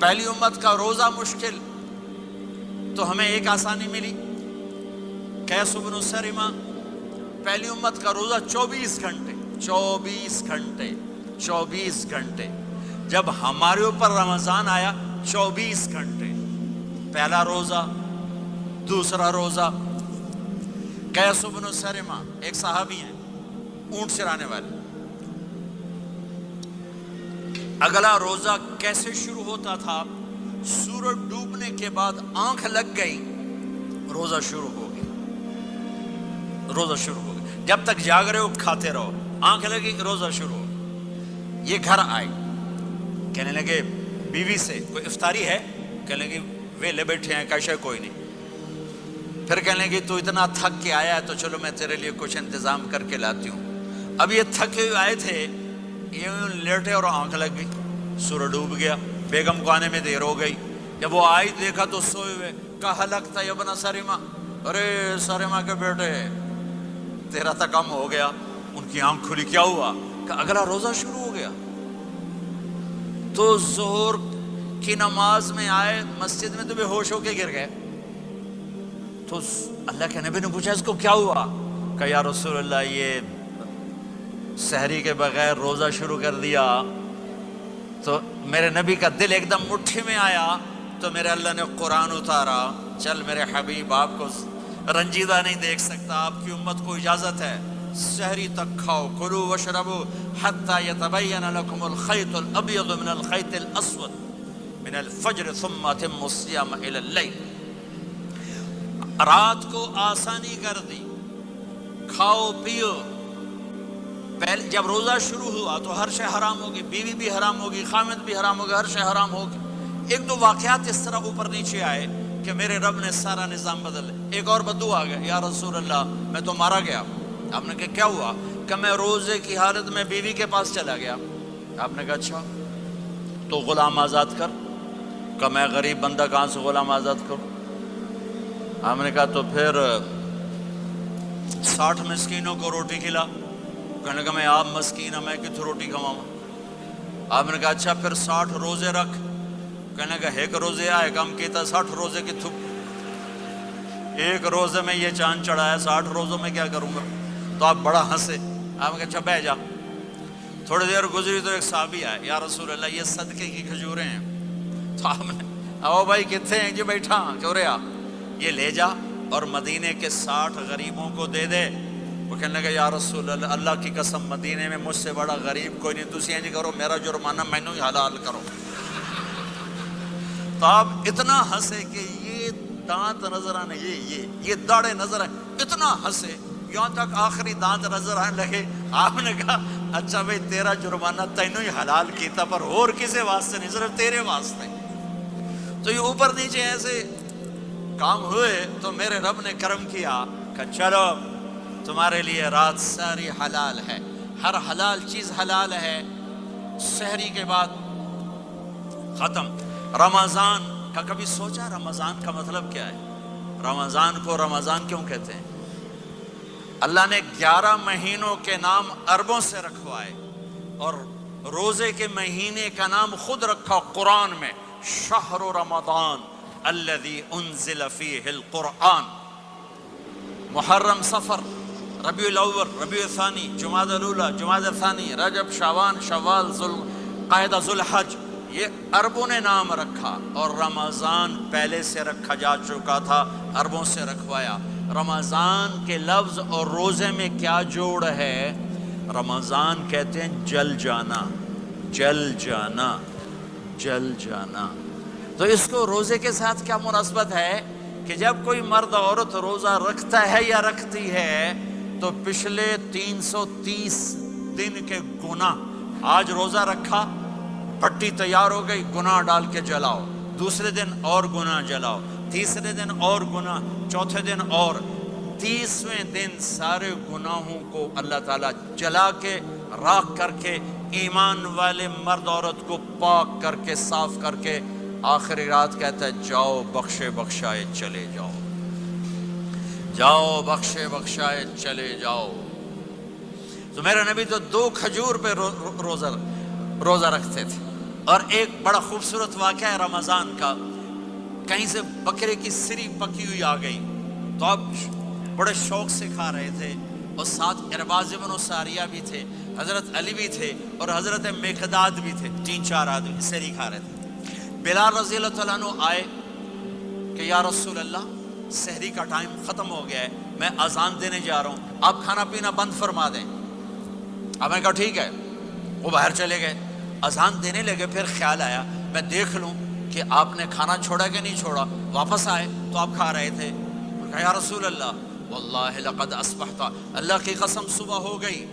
پہلی امت کا روزہ مشکل، تو ہمیں ایک آسانی ملی، قیس بن سرمہ، پہلی امت کا روزہ 24 گھنٹے 24 گھنٹے 24 گھنٹے، جب ہمارے اوپر رمضان آیا 24 گھنٹے، پہلا روزہ، دوسرا روزہ۔ قیس بن سرمہ ایک صحابی ہیں، اونٹ چرانے والے، اگلا روزہ کیسے شروع ہوتا تھا؟ سورج ڈوبنے کے بعد آنکھ لگ گئی، روزہ شروع ہو گیا، روزہ شروع ہو گیا، جب تک جاگ رہے ہو کھاتے رہو، آنکھ لگی روزہ شروع ہو گیا۔ یہ گھر آئے، کہنے لگے بیوی سے کوئی افطاری ہے؟ کہنے لگے ویلے بیٹھے ہیں، کیسے کوئی نہیں۔ پھر کہنے لگے تو اتنا تھک کے آیا ہے تو چلو میں تیرے لیے کچھ انتظام کر کے لاتی ہوں۔ اب یہ تھکے ہوئے آئے تھے، یہ لیٹے اور آنکھ لگ گئی، سورج ڈوب گیا، بیگم کو آنے میں دیر ہو گئی۔ جب وہ آئی دیکھا تو سوئے ہوئے، کہا لگتا ہے ابن سرمہ، ارے سرمہ کے بیٹے تیرا تو کم ہو گیا۔ ان کی آنکھ کھلی، کیا ہوا؟ کہ اگلا روزہ شروع ہو گیا۔ تو ظہر کی نماز میں آئے مسجد میں تو بے ہوش ہو کے گر گئے۔ تو اللہ کے نبی نے پوچھا اس کو کیا ہوا؟ کہ یا رسول اللہ یہ سحری کے بغیر روزہ شروع کر دیا۔ تو میرے نبی کا دل ایک دم مٹھی میں آیا، تو میرے اللہ نے قرآن اتارا، چل میرے حبیب آپ کو رنجیدہ نہیں دیکھ سکتا، آپ کی امت کو اجازت ہے سحری تک کھاؤ، کلوا واشربوا حتی یتبین لکم الخیط الابیض من الخیط الاسود من الفجر ثم اتموا الصیام الی اللیل۔ رات کو آسانی کر دی، کھاؤ پیو۔ پہلے جب روزہ شروع ہوا تو ہر شے حرام ہوگی، بیوی بھی حرام ہوگی، خامد بھی حرام ہوگی، ہر شے حرام ہوگی۔ ایک دو واقعات اس طرح اوپر نیچے آئے کہ میرے رب نے سارا نظام بدل۔ ایک اور بدو آ گیا، یا رسول اللہ میں تو مارا گیا۔ آپ نے کہا کیا ہوا؟ کہ میں روزے کی حالت میں بیوی کے پاس چلا گیا۔ آپ نے کہا اچھا تو غلام آزاد کر۔ کہ میں غریب بندہ کہاں سے غلام آزاد کروں؟ آپ نے کہا تو پھر 60 مسکینوں کو روٹی کھلا۔ کہنے لگا میں آپ مسکین ہوں، میں کتوں روٹی کھواؤں؟ آپ نے کہا اچھا پھر 60 روزے رکھ۔ کہنے لگا ایک روزے آئے کم کیتا 60 روزے کی تھپ، ایک روزے میں یہ چاند چڑھایا، 60 روزوں میں کیا کروں گا؟ تو آپ بڑا ہنسے۔ آپ نے کہا اچھا بہ جا۔ تھوڑی دیر گزری تو ایک صحابی آئے، یا رسول اللہ یہ صدقے کی کھجوریں ہیں۔ تو آپ نے او بھائی کتنے ہیں جی؟ بیٹھا چوریا، یہ لے جا اور مدینے کے 60 غریبوں کو دے دے۔ وہ کہنے لگا یا رسول اللہ اللہ کی قسم مدینے میں مجھ سے بڑا غریب کوئی نہیں، تسی نہیں کرو، میرا جرمانہ مینوں ہی حلال کرو۔ تو آپ اتنا ہنسے کہ یہ دانت نظر آنے، یہ داڑھیں نظر آئے، اتنا ہنسے یہاں تک آخری دانت نظر آنے لگے۔ آپ نے کہا اچھا بھائی تیرا جرمانہ تینوں ہی حلال کیتا، پر اور کسی واسطے نہیں، صرف تیرے واسطے۔ تو یہ اوپر نیچے ایسے کام ہوئے تو میرے رب نے کرم کیا کہ چلو تمہارے لیے رات ساری حلال ہے، ہر حلال چیز حلال ہے۔ سحری کے بعد ختم۔ رمضان کا کبھی سوچا رمضان کا مطلب کیا ہے؟ رمضان کو رمضان کیوں کہتے ہیں؟ اللہ نے 11 مہینوں کے نام عربوں سے رکھوائے، اور روزے کے مہینے کا نام خود رکھا قرآن میں، شہر رمضان الذی انزل فیہ القرآن۔ محرم، صفر، ربیع الاول، ربیع الثانی، جمادی الاولی، جمادی الثانی، رجب، شعبان، شوال، ذوالقعدہ، ذوالحج، یہ عربوں نے نام رکھا۔ اور رمضان پہلے سے رکھا جا چکا تھا، عربوں سے رکھوایا۔ رمضان کے لفظ اور روزے میں کیا جوڑ ہے؟ رمضان کہتے ہیں جل جانا، جل جانا، جل جانا۔ تو اس کو روزے کے ساتھ کیا مناسبت ہے کہ جب کوئی مرد عورت روزہ رکھتا ہے یا رکھتی ہے تو پچھلے 330 دن کے گناہ، آج روزہ رکھا، پٹی تیار ہو گئی، گناہ ڈال کے جلاؤ، دوسرے دن اور گناہ جلاؤ، تیسرے دن اور گناہ، چوتھے دن اور، 30ویں دن سارے گناہوں کو اللہ تعالیٰ جلا کے راکھ کر کے ایمان والے مرد عورت کو پاک کر کے صاف کر کے آخری رات کہتا ہے جاؤ بخشے بخشائے چلے جاؤ، جاؤ بخشے بخشائے چلے جاؤ۔ تو میرا نبی تو 2 کھجور پہ روزہ رکھتے تھے، اور ایک بڑا خوبصورت واقعہ ہے رمضان کا، کہیں سے بکرے کی سری پکی ہوئی آ گئی تو آپ بڑے شوق سے کھا رہے تھے، اور ساتھ ارباز بن ساریہ بھی تھے، حضرت علی بھی تھے اور حضرت مقداد بھی تھے، 3-4 آدمی سری کھا رہے تھے۔ بلال رضی اللہ تعالیٰ عنہ آئے کہ یا رسول اللہ سحری کا ٹائم ختم ہو گیا ہے، میں اذان دینے جا رہا ہوں، آپ کھانا پینا بند فرما دیں۔ اب میں کہا ٹھیک ہے، وہ باہر چلے گئے، اذان دینے لگے، پھر خیال آیا میں دیکھ لوں کہ آپ نے کھانا چھوڑا کہ نہیں چھوڑا۔ واپس آئے تو آپ کھا رہے تھے، کہا یا رسول اللہ واللہ لقد اصبحت، اللہ کی قسم صبح ہو گئی۔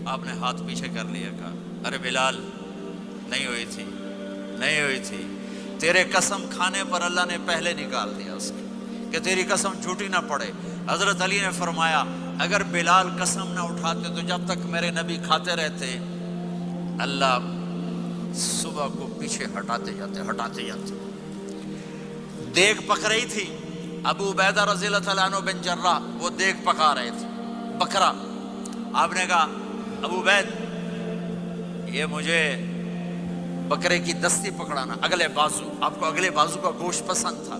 آپ نے ہاتھ پیچھے کر لیا، کہا ارے بلال نہیں ہوئی تھی، نہیں ہوئی تھی، تیرے قسم کھانے پر اللہ نے پہلے نکال دیا اس کی کہ تیری قسم جھوٹی نہ پڑے۔ حضرت علی نے فرمایا اگر بلال قسم نہ اٹھاتے تو جب تک میرے نبی کھاتے رہتے اللہ صبح کو پیچھے ہٹاتے جاتے۔ دیگ پک رہی تھی، ابو عبیدہ رضی اللہ تعالیٰ عنہ بن جراح وہ دیگ پکا رہے تھے، بکرا۔ آپ نے کہا ابو عبید یہ مجھے بکرے کی دستی پکڑانا، اگلے بازو، آپ کو اگلے بازو کا گوشت پسند تھا،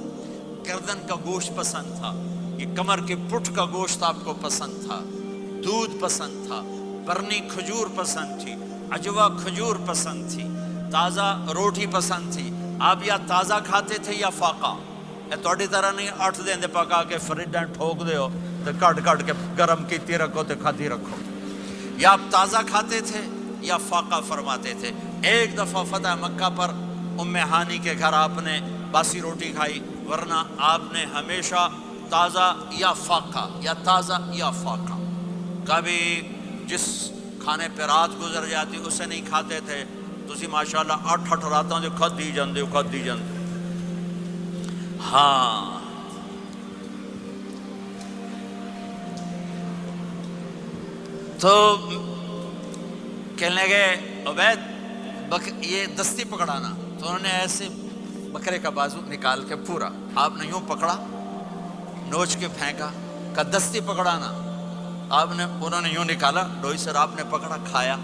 گردن کا گوشت پسند تھا، یہ کمر کے پٹھ کا گوشت آپ کو پسند تھا، دودھ پسند تھا، برنی کھجور پسند تھی، عجوا کھجور پسند تھی، تازہ روٹی پسند تھی۔ آپ یا تازہ کھاتے تھے یا فاقہ، توڑی طرح نہیں 8 دن دے پکا کے فریڈاں ٹھوک دے ہو تو کٹ کے گرم کیتی رکھو تو کھاتی رکھو، یا آپ تازہ کھاتے تھے یا فاقہ فرماتے تھے۔ ایک دفعہ فتح مکہ پر ام ہانی کے گھر آپ نے باسی روٹی کھائی، ورنہ آپ نے ہمیشہ تازہ یا فاقہ یا تازہ یا فاقہ، کبھی جس کھانے پہ رات گزر جاتی اسے نہیں کھاتے تھے۔ تسی ماشاءاللہ 8 راتاں جو کھدی جاندے ہو۔ ہاں تو کہنے لگے عبید یہ دستی پکڑانا، تو انہوں نے ایسے بکرے کا بازو نکال کے پورا آپ نے یوں پکڑا، نوچ کے پھینکا، کہا دستی پکڑانا، انہوں نے یوں نکالا ڈوئی سر، آپ نے پکڑا، کھایا،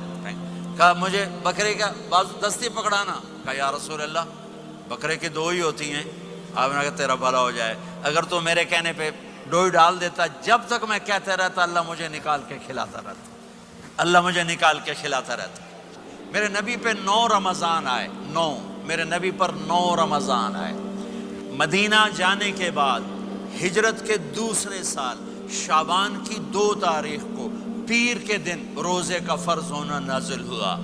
کہا مجھے بکرے کا بازو دستی پکڑانا، کہا یا رسول اللہ بکرے کی 2 ہی ہوتی ہیں۔ آپ نے کہا تیرا بھلا ہو جائے، اگر تو میرے کہنے پہ ڈوئی ڈال دیتا، جب تک میں کہتے رہتا اللہ مجھے نکال کے کھلاتا رہتا، اللہ مجھے نکال کے کھلاتا رہتا۔ میرے نبی پہ 9 رمضان آئے، 9 میرے نبی پر 9 رمضان آئے۔ مدینہ جانے کے بعد ہجرت کے دوسرے سال شعبان کی 2 تاریخ کو پیر کے دن روزے کا فرض ہونا نازل ہوا،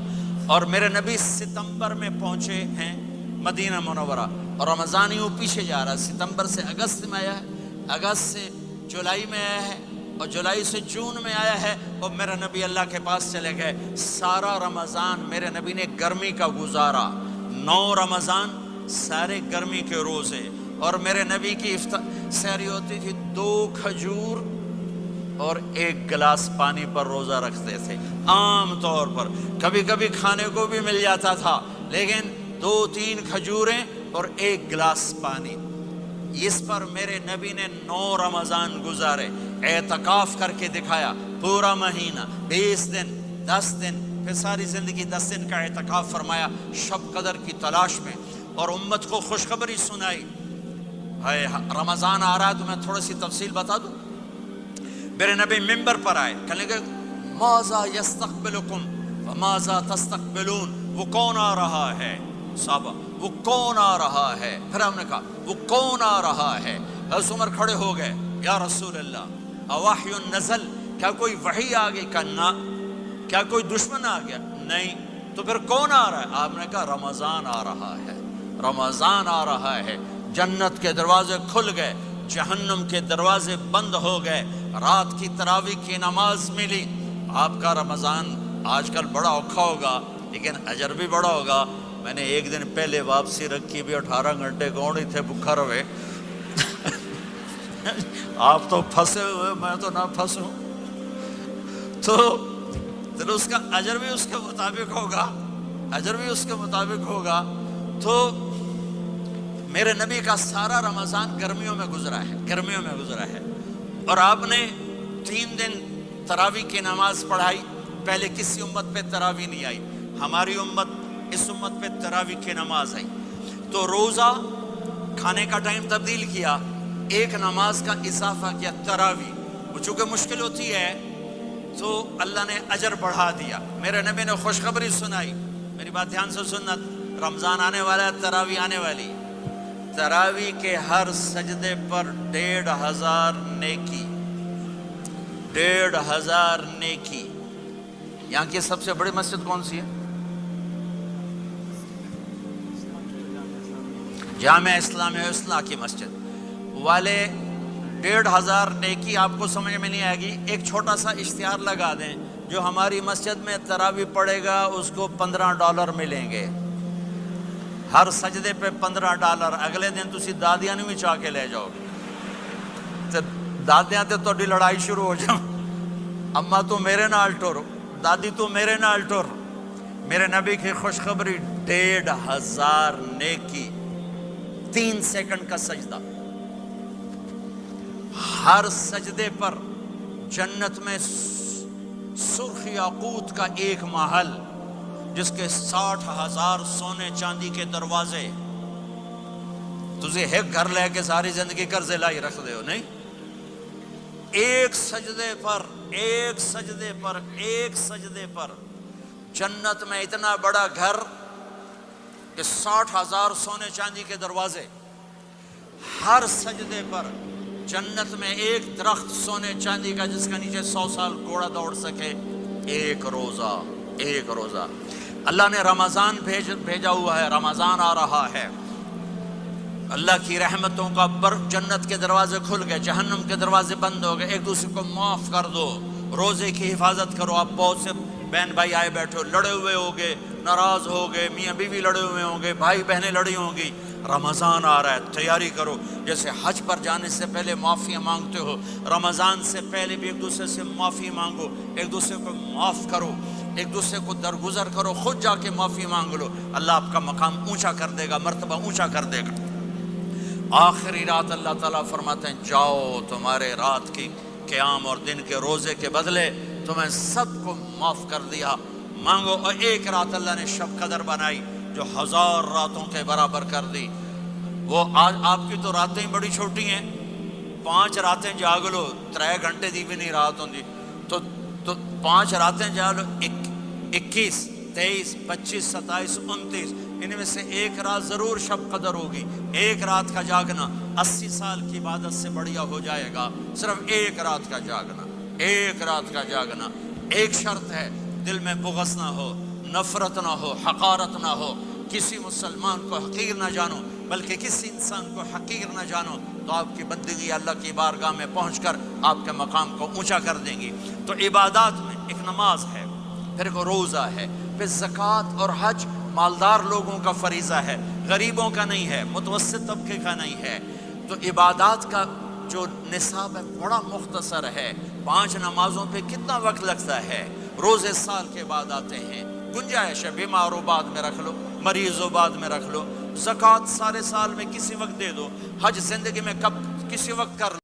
اور میرے نبی ستمبر میں پہنچے ہیں مدینہ منورہ، اور رمضان یوں پیچھے جا رہا ہے، ستمبر سے اگست میں آیا ہے، اگست سے جولائی میں آیا ہے، اور جولائی سے جون میں آیا ہے، اور میرے نبی اللہ کے پاس چلے گئے۔ سارا رمضان میرے نبی نے گرمی کا گزارا، 9 رمضان سارے گرمی کے روزے، اور میرے نبی کی سحری ہوتی تھی 2 کھجور اور 1 گلاس پانی پر روزہ رکھتے تھے عام طور پر، کبھی کبھی کھانے کو بھی مل جاتا تھا، لیکن 2-3 کھجوریں اور 1 گلاس پانی۔ اس پر میرے نبی نے 9 رمضان گزارے، اعتکاف کر کے دکھایا، پورا مہینہ 20 دن 10 دن، پھر ساری زندگی 10 دن کا اعتکاف فرمایا شب قدر کی تلاش میں، اور امت کو خوشخبری سنائی۔ رمضان آ رہا ہے تو میں تھوڑی سی تفصیل بتا دوں۔ میرے نبی ممبر پر آئے، کہنے لگے ماذا یستقبلکم وماذا تستقبلون، وہ کون آ رہا ہے صحابہ، وہ کون آ رہا ہے؟ پھر ہم نے کہا وہ کون آ رہا ہے؟ حضرت عمر کھڑے ہو گئے، یا رسول اللہ اوحی نزل، کیا کوئی وحی آ گئی؟ کہا نہ۔ کیا کوئی دشمن آ گیا؟ نہیں۔ تو پھر کون آ رہا ہے؟ آپ نے کہا رمضان آ رہا ہے، رمضان آ رہا ہے۔ جنت کے دروازے کھل گئے، جہنم کے دروازے بند ہو گئے، رات کی تراویح کی نماز ملی۔ آپ کا رمضان آج کل بڑا اوکھا ہوگا لیکن اجر بھی بڑا ہوگا۔ میں نے 1 دن پہلے واپسی رکھی بھی 18 گھنٹے کون ہی تھے بکھا رہے آپ تو پھنسے ہوئے، میں تو نہ پھنسوں، تو اس کا اجر بھی اس کے مطابق ہوگا، اجر بھی اس کے مطابق ہوگا۔ تو میرے نبی کا سارا رمضان گرمیوں میں گزرا ہے، گرمیوں میں گزرا ہے، اور آپ نے 3 دن تراویح کی نماز پڑھائی۔ پہلے کسی امت پہ تراویح نہیں آئی، ہماری امت اس امت پہ تراویح کی نماز آئی، تو روزہ کھانے کا ٹائم تبدیل کیا، ایک نماز کا اضافہ کیا تراویح، وہ چونکہ مشکل ہوتی ہے تو اللہ نے اجر بڑھا دیا۔ میرے نبی نے خوشخبری سنائی، میری بات دھیان سے سننا، رمضان آنے والا ہے، تراویح آنے والی، تراویح کے ہر سجدے پر 1500 نیکی، 1500 نیکی۔ یہاں کی سب سے بڑی مسجد کون سی ہے؟ جامعہ اسلامیہ اصلاح کی مسجد والے 1500 نیکی آپ کو سمجھ میں نہیں آئے گی۔ ایک چھوٹا سا اشتہار لگا دیں، جو ہماری مسجد میں تراویح پڑھے گا اس کو $15 ملیں گے، ہر سجدے پہ $15۔ اگلے دن تسی دادیاں نہیں بھی چاہ کے لے جاؤ گے، تو دادیاں تے تہاڈی لڑائی شروع ہو جاؤ، اماں تو میرے نال ٹر، دادی تو میرے نال ٹر۔ میرے نبی کی خوشخبری 1500 نیکی، 3 سیکنڈ کا سجدہ، ہر سجدے پر جنت میں سرخ یاقوت کا ایک محل جس کے 60,000 سونے چاندی کے دروازے۔ تجھے ایک گھر لے کے ساری زندگی قرضے لائی رکھ دے ہو نہیں، ایک سجدے پر، ایک سجدے پر، ایک سجدے پر جنت میں اتنا بڑا گھر کہ 60,000 سونے چاندی کے دروازے، ہر سجدے پر جنت میں ایک درخت سونے چاندی کا جس کا نیچے 100 سال گھوڑا دوڑ سکے، ایک روزہ، ایک روزہ۔ اللہ نے رمضان بھیجا ہوا ہے، رمضان آ رہا ہے، اللہ کی رحمتوں کا جنت کے دروازے کھل گئے، جہنم کے دروازے بند ہو گئے، ایک دوسرے کو معاف کر دو، روزے کی حفاظت کرو۔ آپ بہت سے بہن بھائی آئے بیٹھے ہو، لڑے ہوئے ہوگے، ناراض ہوگے، میاں بیوی لڑے ہوئے ہوں گے، بھائی بہنیں لڑی ہوں گی، رمضان آ رہا ہے، تیاری کرو۔ جیسے حج پر جانے سے پہلے معافی مانگتے ہو، رمضان سے پہلے بھی ایک دوسرے سے معافی مانگو، ایک دوسرے کو معاف کرو، ایک دوسرے کو درگزر کرو، خود جا کے معافی مانگ لو، اللہ آپ کا مقام اونچا کر دے گا، مرتبہ اونچا کر دے گا۔ آخری رات اللہ تعالیٰ فرماتے ہیں جاؤ، تمہارے رات کی قیام اور دن کے روزے کے بدلے تمہیں سب کو معاف کر دیا، مانگو۔ اور ایک رات اللہ نے شب قدر بنائی جو 1000 راتوں کے برابر کر دی۔ وہ آج آپ کی تو راتیں ہی بڑی چھوٹی ہیں، 5 راتیں جاگ لو، 3 گھنٹے دی بھی نہیں رات ہوندی، تو 5 راتیں جاگ لو، 21 23 25 27 29، ان میں سے ایک رات ضرور شب قدر ہوگی۔ ایک رات کا جاگنا 80 سال کی عبادت سے بڑھیا ہو جائے گا، صرف ایک رات کا جاگنا، ایک رات کا جاگنا۔ ایک شرط ہے، دل میں بغض نہ ہو، نفرت نہ ہو، حقارت نہ ہو، کسی مسلمان کو حقیر نہ جانو، بلکہ کسی انسان کو حقیر نہ جانو، تو آپ کی بندگی اللہ کی بارگاہ میں پہنچ کر آپ کے مقام کو اونچا کر دیں گی۔ تو عبادات میں ایک نماز ہے، پھر ایک روزہ ہے، پھر زکوٰۃ اور حج مالدار لوگوں کا فریضہ ہے، غریبوں کا نہیں ہے، متوسط طبقے کا نہیں ہے۔ تو عبادات کا جو نصاب ہے بڑا مختصر ہے، 5 نمازوں پہ کتنا وقت لگتا ہے، روزے سال کے بعد آتے ہیں، گنجائش ہے، بیمار ہو بعد میں رکھ لو، مریض ہو بعد میں رکھ لو، زکوٰۃ سارے سال میں کسی وقت دے دو، حج زندگی میں کب کسی وقت کر لو۔